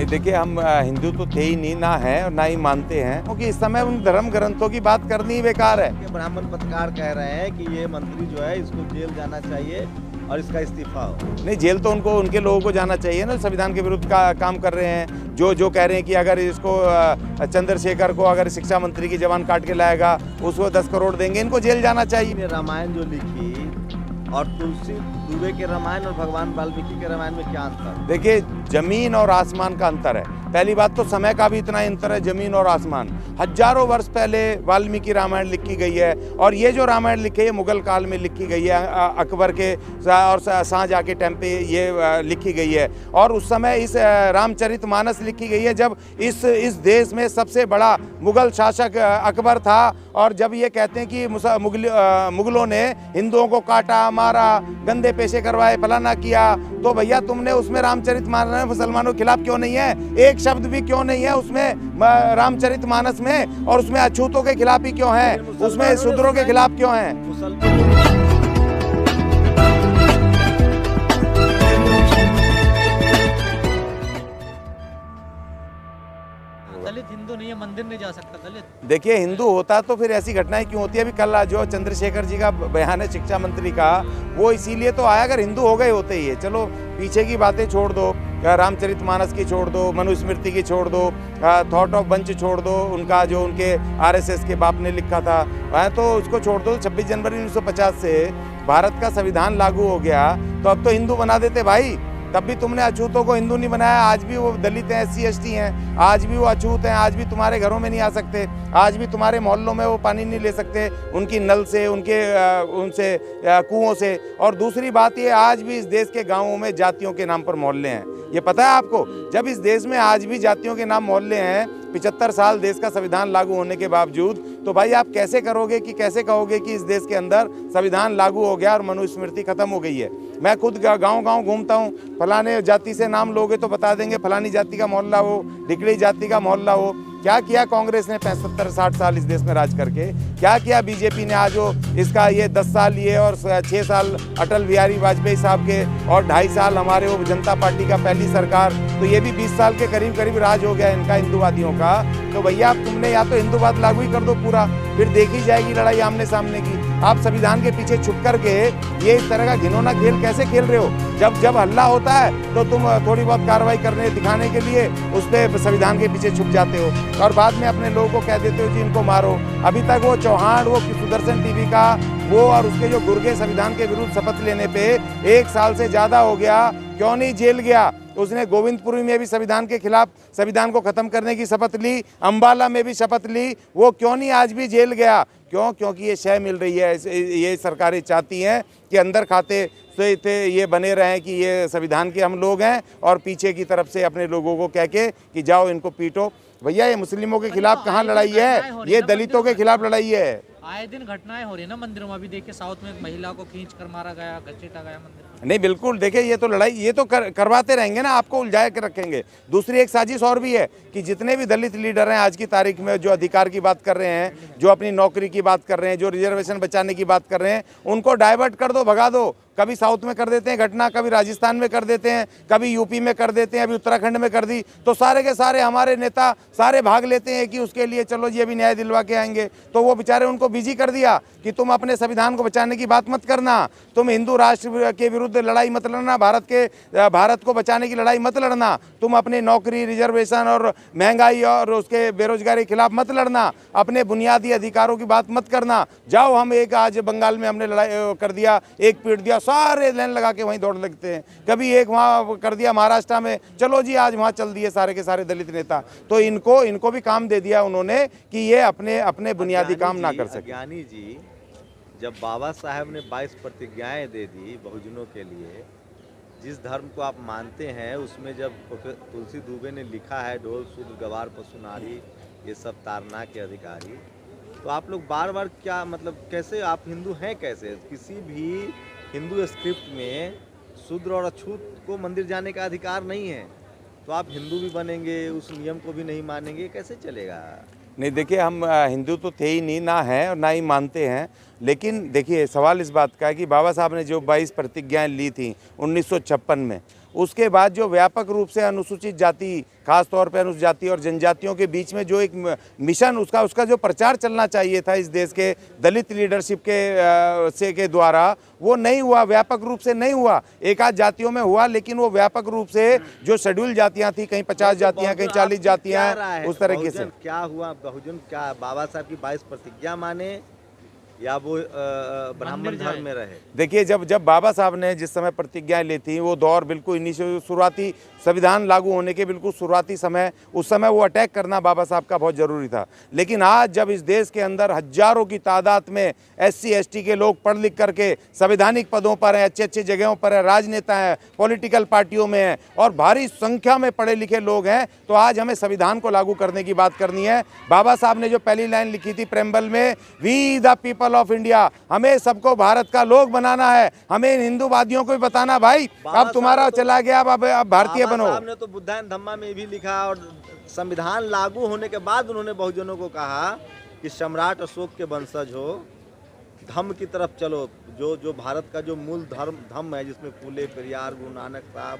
नहीं, देखिए हम हिंदू तो थे ही नहीं, ना है और ना ही मानते हैं, क्योंकि इस समय उन धर्म ग्रंथों की बात करनी ही बेकार है। ब्राह्मण पत्रकार कह रहे हैं कि ये मंत्री जो है इसको जेल जाना चाहिए और इसका इस्तीफा हो। नहीं, जेल तो उनको, उनके लोगों को जाना चाहिए ना, संविधान के विरुद्ध का काम कर रहे हैं। जो कह रहे हैं कि अगर इसको चंद्रशेखर को अगर शिक्षा मंत्री की जबान काट के लाएगा उसको 10 करोड़ देंगे, इनको जेल जाना चाहिए। रामायण जो लिखी और तुलसी दुबे के रामायण और भगवान वाल्मीकि के रामायण में क्या अंतर? देखिए, जमीन और आसमान का अंतर है। पहली बात तो समय का भी इतना अंतर है, जमीन और आसमान। हजारों वर्ष पहले वाल्मीकि रामायण लिखी गई है और ये जो रामायण लिखी है मुगल काल में लिखी गई है, अकबर के और शाहजहां के टाइम पे ये लिखी गई है। और उस समय इस रामचरितमानस लिखी गई है जब इस देश में सबसे बड़ा मुगल शासक अकबर था। और जब ये कहते हैं कि मुगलों ने हिंदुओं को काटा, मारा, गंदे पेशे करवाए, फलाना किया, तो भैया तुमने उसमें रामचरितमानस मुसलमानों के खिलाफ क्यों नहीं है? एक शब्द भी क्यों नहीं है उसमें रामचरितमानस में? और उसमें अछूतों के खिलाफ ही क्यों है? उसमें शूद्रों के खिलाफ क्यों है? दलित हिंदू नहीं है, मंदिर नहीं जा सकता दलित। देखिए, हिंदू होता तो फिर ऐसी घटनाएं क्यों होती है? अभी कल जो चंद्रशेखर जी का बयान है शिक्षा मंत्री का, वो इसीलिए तो आया अगर हिंदू हो गए होते ही है। चलो पीछे की बातें छोड़ दो, रामचरितमानस की छोड़ दो, मनुस्मृति की छोड़ दो, थॉट ऑफ बंच छोड़ दो, उनका जो उनके आरएसएस के बाप ने लिखा था तो उसको छोड़ दो। 26 जनवरी 1950 से भारत का संविधान लागू हो गया तो अब तो हिंदू बना देते भाई। तब भी तुमने अछूतों को हिंदू नहीं बनाया। आज भी वो दलित हैं, SC ST हैं, आज भी वो अछूत हैं, आज भी तुम्हारे घरों में नहीं आ सकते, आज भी तुम्हारे मोहल्लों में वो पानी नहीं ले सकते उनकी नल से, उनसे कुओं से। और दूसरी बात ये, आज भी इस देश के गाँवों में जातियों के नाम पर मोहल्ले हैं। ये पता है आपको? जब इस देश में आज भी जातियों के नाम मोहल्ले हैं 75 साल देश का संविधान लागू होने के बावजूद, तो भाई आप कैसे करोगे कि कैसे कहोगे कि इस देश के अंदर संविधान लागू हो गया और मनुस्मृति खत्म हो गई है? मैं खुद गांव-गांव घूमता हूं, फलाने जाति से नाम लोगे तो बता देंगे फलानी जाति का मोहल्ला हो, ढिकड़ी जाति का मोहल्ला हो। क्या किया कांग्रेस ने 75-60 साल इस देश में राज करके? क्या किया बीजेपी ने? आज इसका ये 10 साल ये और 6 साल अटल बिहारी वाजपेयी साहब के और 2.5 साल हमारे वो जनता पार्टी का पहली सरकार, तो ये भी 20 साल के करीब राज हो गया इनका, हिंदूवादियों का। तो भैया अब तुमने या तो हिंदूवाद लागू ही कर दो पूरा, फिर देखी जाएगी लड़ाई आमने सामने की। आप संविधान के पीछे छुप करके ये इस तरह का घिनौना खेल कैसे खेल रहे हो? जब हल्ला होता है तो तुम थोड़ी बहुत कार्रवाई करने दिखाने के लिए उस पर संविधान के पीछे छुप जाते हो और बाद में अपने लोगों को कह देते हो जी इनको मारो। अभी तक वो चौहान, वो सुदर्शन टीवी का वो और उसके जो गुर्गे संविधान के विरुद्ध शपथ लेने पे 1 साल से ज्यादा हो गया, क्यों नहीं जेल गया? उसने गोविंदपुरी में भी संविधान के खिलाफ, संविधान को खत्म करने की शपथ ली, अंबाला में भी शपथ ली, वो क्यों नहीं आज भी जेल गया? क्यों? क्योंकि ये शय मिल रही है। ये सरकारें चाहती हैं कि अंदर खाते तो ये बने रहें कि ये संविधान के हम लोग हैं और पीछे की तरफ से अपने लोगों को कह के कि जाओ इनको पीटो। भैया ये मुस्लिमों के खिलाफ कहाँ लड़ाई है? ये दलितों के खिलाफ लड़ाई है। आए दिन घटनाएं हो रही है ना मंदिरों में। अभी देखिए साउथ में एक महिला को खींच कर मारा गया, घसीटा गया मंदिर। नहीं बिल्कुल, देखिए ये तो लड़ाई ये तो करवाते रहेंगे ना, आपको उलझाए के रखेंगे। दूसरी एक साजिश और भी है कि जितने भी दलित लीडर हैं आज की तारीख में, जो अधिकार की बात कर रहे हैं, जो अपनी नौकरी की बात कर रहे हैं, जो रिजर्वेशन बचाने की बात कर रहे हैं, उनको डाइवर्ट कर दो, भगा दो। कभी साउथ में कर देते हैं घटना, कभी राजस्थान में कर देते हैं, कभी यूपी में कर देते हैं, अभी उत्तराखंड में कर दी, तो सारे के सारे हमारे नेता सारे भाग लेते हैं कि उसके लिए चलो जी अभी न्याय दिलवा के आएंगे। तो वो बेचारे उनको बिजी कर दिया कि तुम अपने संविधान को बचाने की बात मत करना, तुम हिंदू राष्ट्र के विरुद्ध लड़ाई मत लड़ना, भारत को बचाने की लड़ाई मत लड़ना, तुम अपनी नौकरी, रिजर्वेशन और महंगाई और उसके बेरोजगारी के खिलाफ मत लड़ना, अपने बुनियादी अधिकारों की बात मत करना। जाओ, हम एक आज बंगाल में हमने लड़ाई कर दिया, एक पीट दिया, सारे लाइन लगा के वहीं दौड़ लगते हैं। कभी एक वहाँ कर दिया महाराष्ट्र में, चलो जी आज वहाँ चल दिए सारे के सारे दलित नेता। तो इनको भी काम दे दिया उन्होंने कि ये अपने बुनियादी काम ना कर सके। ज्ञानी जी, जब बाबा साहब ने 22 प्रतिज्ञाएं दे दी बहुजनों के लिए, जिस धर्म को आप मानते हैं उसमें जब तुलसी दुबे ने लिखा है ढोल शूद्र गवार पशु नारी ये सब तारना के अधिकारी, तो आप लोग बार बार क्या मतलब कैसे आप हिंदू हैं? कैसे किसी भी हिंदू स्क्रिप्ट में शूद्र और अछूत को मंदिर जाने का अधिकार नहीं है, तो आप हिंदू भी बनेंगे, उस नियम को भी नहीं मानेंगे, कैसे चलेगा? नहीं देखिए, हम हिंदू तो थे ही नहीं, ना है और ना ही मानते हैं। लेकिन देखिए सवाल इस बात का है कि बाबा साहब ने जो 22 प्रतिज्ञाएं ली थी 1956 में, उसके बाद जो व्यापक रूप से अनुसूचित जाति, खास तौर पर अनुसूचित जाति और जनजातियों के बीच में जो एक मिशन उसका जो प्रचार चलना चाहिए था इस देश के दलित लीडरशिप के द्वारा, वो नहीं हुआ, व्यापक रूप से नहीं हुआ। एक आध जातियों में हुआ, लेकिन वो व्यापक रूप से जो शेड्यूल जातियां थी, कहीं 50 जातियां, कहीं 40 जातियां, उस तरीके से क्या हुआ। बहुजन क्या बाबा साहब की 22 प्रतिज्ञा माने या वो ब्राह्मण धर्म में रहे? देखिए, जब बाबा साहब ने जिस समय प्रतिज्ञाएं ली थी, वो दौर बिल्कुल इन्हीं से शुरुआती संविधान लागू होने के बिल्कुल शुरुआती समय, उस समय वो अटैक करना बाबा साहब का बहुत ज़रूरी था। लेकिन आज जब इस देश के अंदर हजारों की तादाद में SC ST के लोग पढ़ लिख करके संवैधानिक पदों पर हैं, अच्छे अच्छे जगहों पर हैं, राजनेता हैं, पॉलिटिकल पार्टियों में हैं और भारी संख्या में पढ़े लिखे लोग हैं, तो आज हमें संविधान को लागू करने की बात करनी है। बाबा साहब ने जो पहली लाइन लिखी थी प्रेम्बल में, we the people of India, हमें सबको भारत का लोग बनाना है। हमें हिंदूवादियों को भी बताना, भाई अब तुम्हारा चला गया, अब भारतीय बनो। साहब ने तो बुद्धायन धम्मा में भी लिखा और संविधान लागू होने के बाद उन्होंने बहुजनों को कहा कि सम्राट अशोक के वंशज हो, धम्म की तरफ चलो, जो भारत का जो मूल धम्म है, जिसमें फूले पेरियार, गुरु नानक साहब,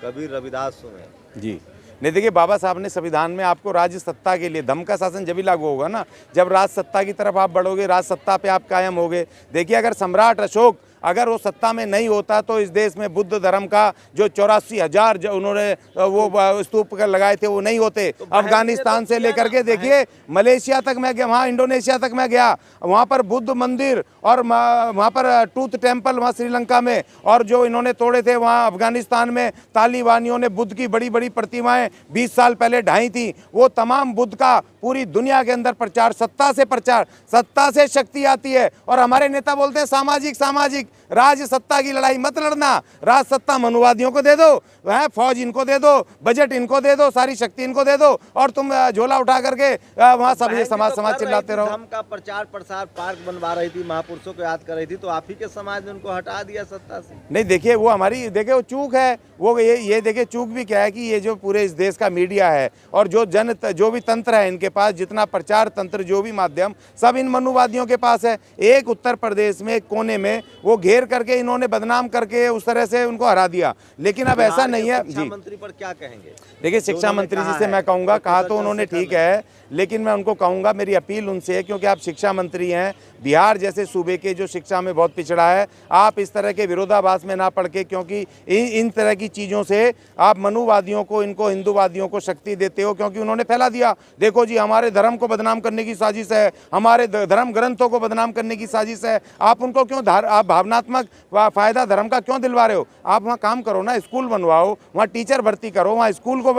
कबीर, रविदास हैं। जी नहीं, देखिए बाबा साहब ने संविधान में आपको राज्य सत्ता के लिए, धम्म का शासन जब भी लागू होगा ना, जब राज सत्ता की तरफ आप बढ़ोगे, राज सत्ता पे आप कायम होगे। देखिए, अगर सम्राट अशोक अगर वो सत्ता में नहीं होता तो इस देश में बुद्ध धर्म का जो 84,000 जो उन्होंने वो स्तूप कर लगाए थे वो नहीं होते। तो अफगानिस्तान से लेकर के देखिए मलेशिया तक मैं गया, वहाँ इंडोनेशिया तक मैं गया, वहाँ पर बुद्ध मंदिर और वहाँ पर टूथ टेम्पल वहाँ श्रीलंका में, और जो इन्होंने तोड़े थे वहाँ अफगानिस्तान में तालिबानियों ने बुद्ध की बड़ी बड़ी प्रतिमाएं 20 साल पहले ढाई थी। वो तमाम बुद्ध का पूरी दुनिया के अंदर प्रचार, सत्ता से शक्ति आती है। और हमारे नेता बोलते हैं सामाजिक राज सत्ता की लड़ाई मत लड़ना, राज सत्ता मनुवादियों को दे दो, वह फौज इनको दे दो, बजट इनको दे दो, सारी शक्ति इनको दे दो, और तुम झोला उठा करके वहाँ सब समाज चिल्लाते रहो। धर्म का प्रचार प्रसार पार्क बनवा रही थी, महापुरुषों को याद कर रही थी, तो आप ही के समाज ने उनको हटा दिया सत्ता से। नहीं, देखिए वो हमारी वो चूक है, वो ये देखिए चूक भी क्या है कि ये जो पूरे इस देश का मीडिया है और जो भी तंत्र है इनके पास, जितना प्रचार तंत्र, जो भी माध्यम, सब इन मनुवादियों के पास है। एक उत्तर प्रदेश में कोने में वो घेर करके इन्होंने बदनाम करके उस तरह से उनको हरा दिया। लेकिन अब ऐसा नहीं है। शिक्षा मंत्री पर क्या कहेंगे? देखिए, शिक्षा मंत्री जी से मैं कहूँगा, कहा तो उन्होंने ठीक है, लेकिन मैं उनको कहूँगा, मेरी अपील उनसे है, क्योंकि आप शिक्षा मंत्री हैं, बिहार जैसे सूबे के जो शिक्षा में बहुत पिछड़ा है, आप इस तरह के विरोधाभास में ना पड़ के, क्योंकि इन तरह की चीज़ों से आप मनुवादियों को, इनको हिंदूवादियों को शक्ति देते हो, क्योंकि उन्होंने फैला दिया, देखो जी हमारे धर्म को बदनाम करने की साजिश है, हमारे धर्म ग्रंथों को बदनाम करने की साजिश है। आप उनको क्यों आप भावनात्मक फ़ायदा धर्म का क्यों दिलवा रहे हो? आप वहाँ काम करो ना, स्कूल बनवाओ, वहाँ टीचर भर्ती करो, वहाँ स्कूल को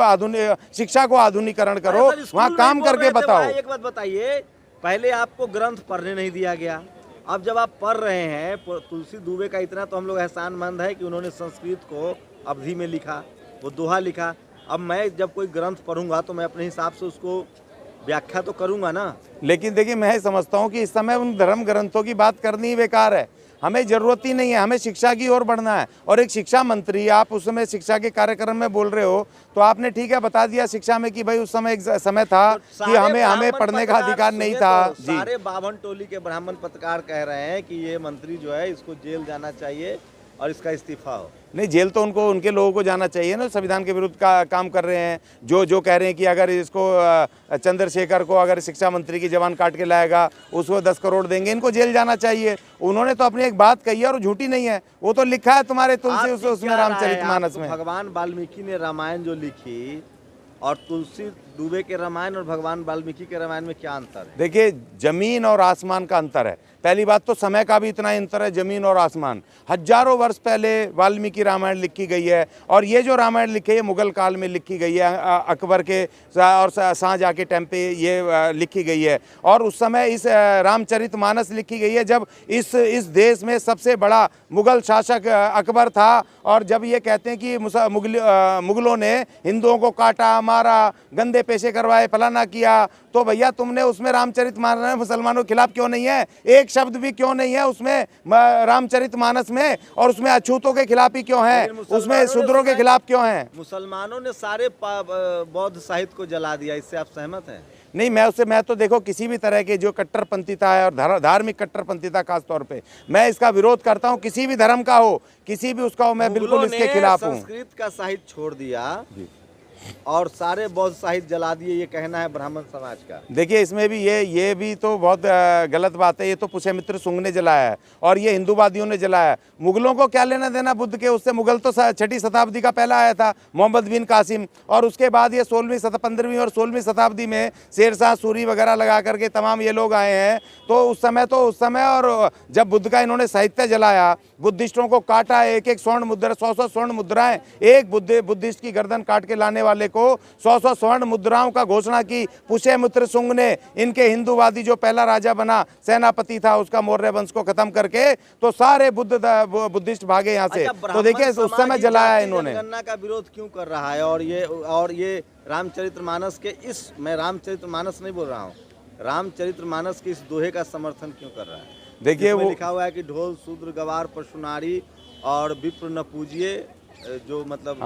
शिक्षा को आधुनिकीकरण करो, वहाँ काम करके बताओ। एक बात बताइए, पहले आपको ग्रंथ पढ़ने नहीं दिया गया, अब जब आप पढ़ रहे हैं, तुलसी दुबे का इतना तो हम लोग एहसानमंद है कि उन्होंने संस्कृत को अवधि में लिखा, वो दोहा लिखा। अब मैं जब कोई ग्रंथ पढ़ूंगा तो मैं अपने हिसाब से उसको व्याख्या तो करूंगा ना। लेकिन देखिए, मैं समझता हूँ कि इस समय उन धर्म ग्रंथों की बात करनी ही बेकार है, हमें ज़रूरत ही नहीं है, हमें शिक्षा की ओर बढ़ना है। और एक शिक्षा मंत्री, आप उस समय शिक्षा के कार्यक्रम में बोल रहे हो, तो आपने ठीक है बता दिया शिक्षा में कि भाई उस समय एक समय था तो कि हमें पढ़ने का अधिकार नहीं था। तो सारे बावन टोली के ब्राह्मण पत्रकार कह रहे हैं कि ये मंत्री जो है इसको जेल जाना चाहिए और इसका इस्तीफा हो। नहीं, जेल तो उनके लोगों को जाना चाहिए ना, संविधान के विरुद्ध का काम कर रहे हैं, जो कह रहे हैं कि अगर इसको चंद्रशेखर को अगर शिक्षा मंत्री की जबान काट के लाएगा उसको 10 करोड़ देंगे, इनको जेल जाना चाहिए। उन्होंने तो अपनी एक बात कही है और झूठी नहीं है, वो तो लिखा है तुम्हारे तुलसी उसमें रामचरितमानस में। भगवान वाल्मीकि ने रामायण जो लिखी और तुलसी दुबे के रामायण और भगवान वाल्मीकि के रामायण में क्या अंतर है? देखिए, जमीन और आसमान का अंतर है। पहली बात तो समय का भी इतना अंतर है, जमीन और आसमान। हजारों वर्ष पहले वाल्मीकि रामायण लिखी गई है, और ये जो रामायण लिखी है मुगल काल में लिखी गई है, अकबर के और शाहजहाँ के टाइम पे ये लिखी गई है। और उस समय इस रामचरितमानस लिखी गई है जब इस देश में सबसे बड़ा मुगल शासक अकबर था, और जब ये कहते हैं कि मुगलों ने हिंदुओं को काटा, मारा, गंदे पेशे करवाए, फलाना किया, तो भैया तुमने उसमें रामचरितमानस मुसलमानों के खिलाफ क्यों नहीं है? एक शब्द भी क्यों नहीं है उसमें रामचरितमानस में? और उसमें अछूतों के खिलाफ ही क्यों है? उसमें शूद्रों के खिलाफ क्यों है? मुसलमानों ने सारे बौद्ध साहित्य को जला दिया, इससे आप सहमत हैं? नहीं, मैं तो देखो किसी भी तरह के जो कट्टरपंथीता है और धार्मिक कट्टरपंथीता खास तौर पे मैं इसका विरोध करता हूँ। किसी भी धर्म का हो, किसी भी उसका हो, मैं बिल्कुल इसके खिलाफ हूँ। संस्कृत का साहित्य छोड़ दिया और सारे बौद्ध साहित्य जला दिए, ये कहना है ब्राह्मण समाज का। देखिए इसमें भी ये भी तो बहुत गलत बात है। ये तो पुष्यमित्र शुंग ने जलाया है और ये हिंदूवादियों ने जलाया है। मुगलों को क्या लेना देना बुद्ध के उससे? मुगल तो 6ठी शताब्दी का पहला आया था, मोहम्मद बिन कासिम, और उसके बाद ये 15वीं और 16वीं शताब्दी में शेरशाह सूरी वगैरह लगा करके तमाम ये लोग आए हैं। तो उस समय और जब बुद्ध का इन्होंने साहित्य जलाया, बुद्धिस्टों को काटा, एक स्वर्ण मुद्रा, 100 स्वर्ण मुद्राएं, एक बुद्धिस्ट की गर्दन काट के लाने वाले को 100 स्वर्ण मुद्राओं का घोषणा की पुष्यमित्र शुंग ने। इनके हिंदूवादी जो पहला राजा बना, सेनापति था, उसका मौर्य वंश को खत्म करके, तो सारे बुद्धिस्ट भागे यहाँ से। तो देखिए उस समय जलाया इन्होंने। जनगणना का विरोध क्यों कर रहा है? और ये रामचरितमानस के मैं रामचरितमानस नहीं बोल रहा हूँ, रामचरितमानस के इस दोहे का समर्थन क्यों कर रहा है? देखिए वो लिखा हुआ है कि ढोल शूद्र गवार पशु नारी और विप्र न पूजिए, जो मतलब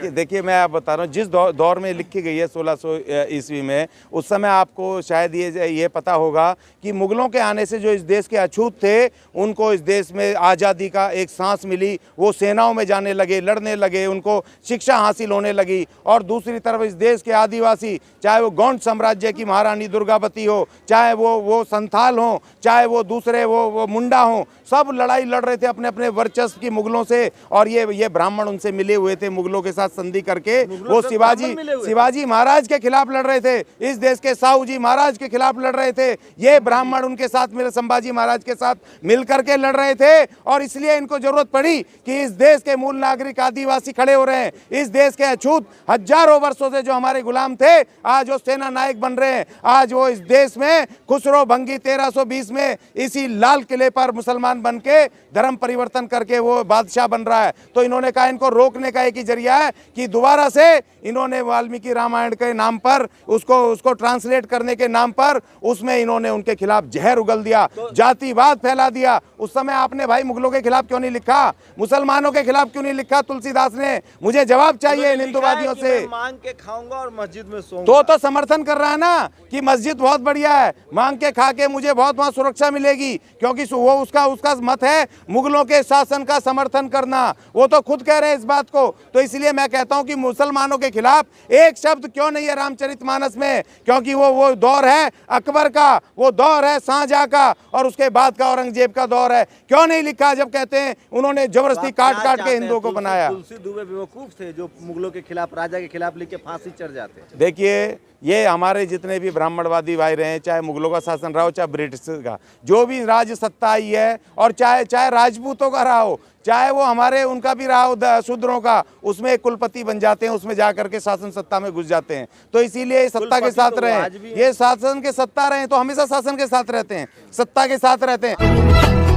देखिए मैं आप बता रहा हूँ, जिस दौर में लिखी गई है 1600 ईस्वी में, उस समय आपको शायद ये पता होगा कि मुगलों के आने से जो इस देश के अछूत थे, उनको इस देश में आज़ादी का एक सांस मिली। वो सेनाओं में जाने लगे, लड़ने लगे, उनको शिक्षा हासिल होने लगी। और दूसरी तरफ इस देश के आदिवासी, चाहे वो गौंड साम्राज्य की महारानी दुर्गावती हो, चाहे वो संथाल हो, चाहे वो दूसरे वो मुंडा हो, सब लड़ाई लड़ रहे थे अपने अपने वर्चस्व की मुगलों से। और ये ब्राह्मण उनसे मिले हुए थे, मुगलों के साथ संधि करके वो शिवाजी महाराज के खिलाफ लड़ रहे थे, इस देश के साहू जी महाराज के खिलाफ लड़ रहे थे। ये ब्राह्मण उनके साथ मेरे संभाजी महाराज के साथ मिल करके लड़ रहे थे। और इसलिए इनको जरूरत पड़ी कि इस देश के मूल नागरिक आदिवासी खड़े हो रहे हैं। इस देश के अछूत हजारों वर्षों से जो हमारे गुलाम थे, आज वो सेना नायक बन रहे हैं। आज वो इस देश में खुसरो भंगी 1320 में इसी लाल किले पर मुसलमान बन के धर्म परिवर्तन करके वो बादशाह बन रहा है। तो इन्होंने कहा इनको रोकने का एक ही जरिया है कि दोबारा से इन्होंने वाल्मीकि रामायण के नाम पर उसको ट्रांसलेट करने के नाम पर उसमें इन्होंने उनके खिलाफ जहर उगल दिया, जातिवाद फैला दिया। उस समय आपने भाई मुगलों के खिलाफ क्यों नहीं लिखा, मुसलमानों के खिलाफ क्यों नहीं लिखा? तुलसीदास ने। मुझे जवाब चाहिए इन हिंदूवादियों से। मांग के खाऊंगा और मस्जिद में सोऊंगा। तो समर्थन कर रहा है ना कि मस्जिद बहुत बढ़िया है, मांग के खा के मुझे बहुत वहां सुरक्षा मिलेगी, क्योंकि वो उसका मत है मुगलों के शासन का समर्थन करना। वो तो खुद कह रहे हैं इस बात को। तो इसलिए मैं कहता हूं कि मुसलमानों के खिलाफ एक शब्द क्यों नहीं है रामचरितमानस में? क्योंकि वो दौर है अकबर का, वो दौर है शाहजहां का, और उसके बाद का औरंगजेब का दौर है। क्यों नहीं लिखा जब कहते हैं उन्होंने जबरदस्ती काट के हिंदुओं को बनाया? तुलसी दुबे बेवकूफ थे जो मुगलों के खिलाफ, राजा के खिलाफ लिख के फांसी चढ़ जाते। देखिए ये हमारे जितने भी ब्राह्मणवादी भाई रहे, चाहे मुगलों का शासन रहा हो, चाहे ब्रिटिश का, जो भी राज सत्ता आई है, और चाहे राजपूतों का रहा हो, चाहे वो हमारे उनका भी रहा हो शूद्रों का, उसमें एक कुलपति बन जाते हैं, उसमें जाकर के शासन सत्ता में घुस जाते हैं। तो इसीलिए सत्ता के साथ रहे, ये शासन के सत्ता रहे तो हमेशा शासन के साथ रहते हैं, सत्ता के साथ रहते हैं।